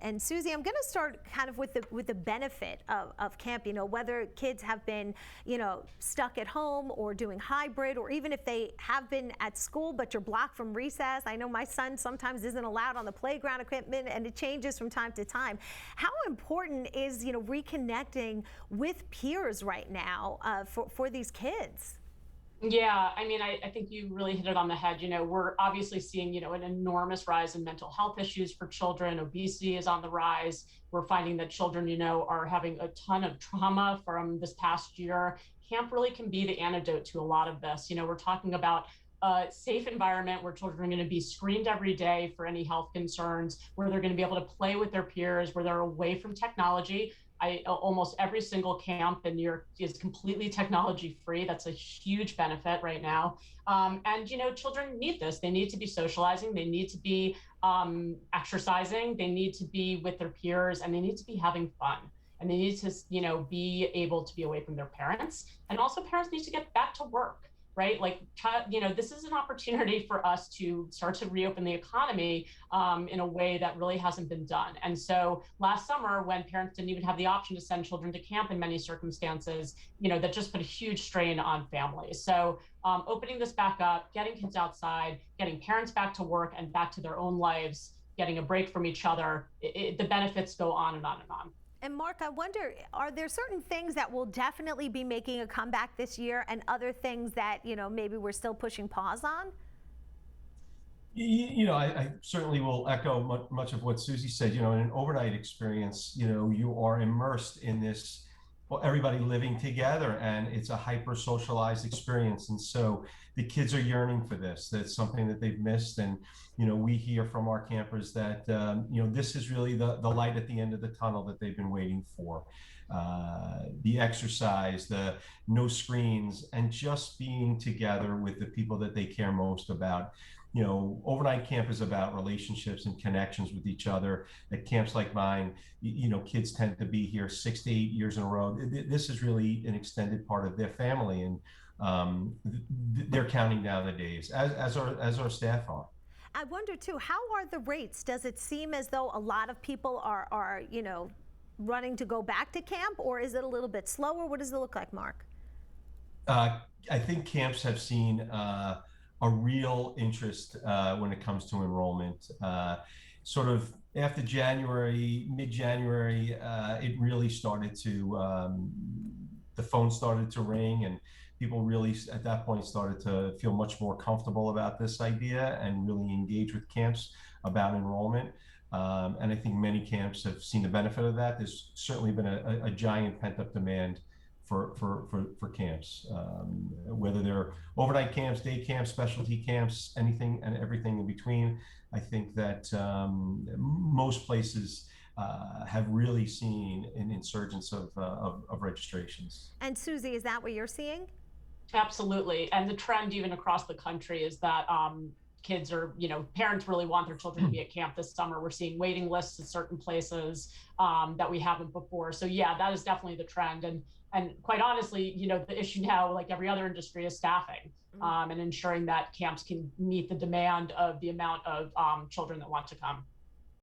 And Susie, I'm going to start kind of with the benefit of camp. You know, whether kids have been, you know, stuck at home or doing hybrid, or even if they have been at school but you're blocked from recess. I know my son sometimes isn't allowed on the playground equipment, and it changes from time to time. How important is, you know, reconnecting with peers right now for these kids? Yeah, I mean, I think you really hit it on the head. You know, we're obviously seeing, you know, an enormous rise in mental health issues for children. Obesity is on the rise. We're finding that children, you know, are having a ton of trauma from this past year. Camp really can be the antidote to a lot of this. You know, we're talking about a safe environment where children are going to be screened every day for any health concerns, where they're going to be able to play with their peers, where they're away from technology. Almost every single camp in New York is completely technology free. That's a huge benefit right now. And you know, children need this. They need to be socializing. They need to be exercising. They need to be with their peers, and they need to be having fun. And they need to, you know, be able to be away from their parents. And also, parents need to get back to work, right? Like, you know, this is an opportunity for us to start to reopen the economy in a way that really hasn't been done. And so last summer, when parents didn't even have the option to send children to camp in many circumstances, you know, that just put a huge strain on families. So opening this back up, getting kids outside, getting parents back to work and back to their own lives, getting a break from each other, the benefits go on and on and on. And Mark, I wonder, are there certain things that will definitely be making a comeback this year, and other things that, you know, maybe we're still pushing pause on? You know, I certainly will echo much of what Susie said. You know, in an overnight experience, you know, you are immersed in this, well, everybody living together, and it's a hyper socialized experience. And so the kids are yearning for this. That's something that they've missed. And, you know, we hear from our campers that, you know, this is really the light at the end of the tunnel that they've been waiting for. The exercise, the no screens, and just being together with the people that they care most about. You know, overnight camp is about relationships and connections with each other. At camps like mine, you know, kids tend to be here 6 to 8 years in a row. This is really an extended part of their family, and they're counting down the days, as our staff are. I wonder too, how are the rates? Does it seem as though a lot of people are, you know, running to go back to camp, or is it a little bit slower? What does it look like, Mark? I think camps have seen a real interest when it comes to enrollment. Sort of after January, mid-January, it really started to, the phone started to ring, and people really at that point started to feel much more comfortable about this idea and really engage with camps about enrollment. And I think many camps have seen the benefit of that. There's certainly been a giant pent-up demand for camps, whether they're overnight camps, day camps, specialty camps, anything and everything in between. I think that most places have really seen an insurgence of registrations. And Susie, is that what you're seeing? Absolutely. And the trend even across the country is that kids are, you know, parents really want their children to be at camp this summer. We're seeing waiting lists at certain places that we haven't before. So yeah, that is definitely the trend. And quite honestly, you know, the issue now, like every other industry, is staffing and ensuring that camps can meet the demand of the amount of children that want to come.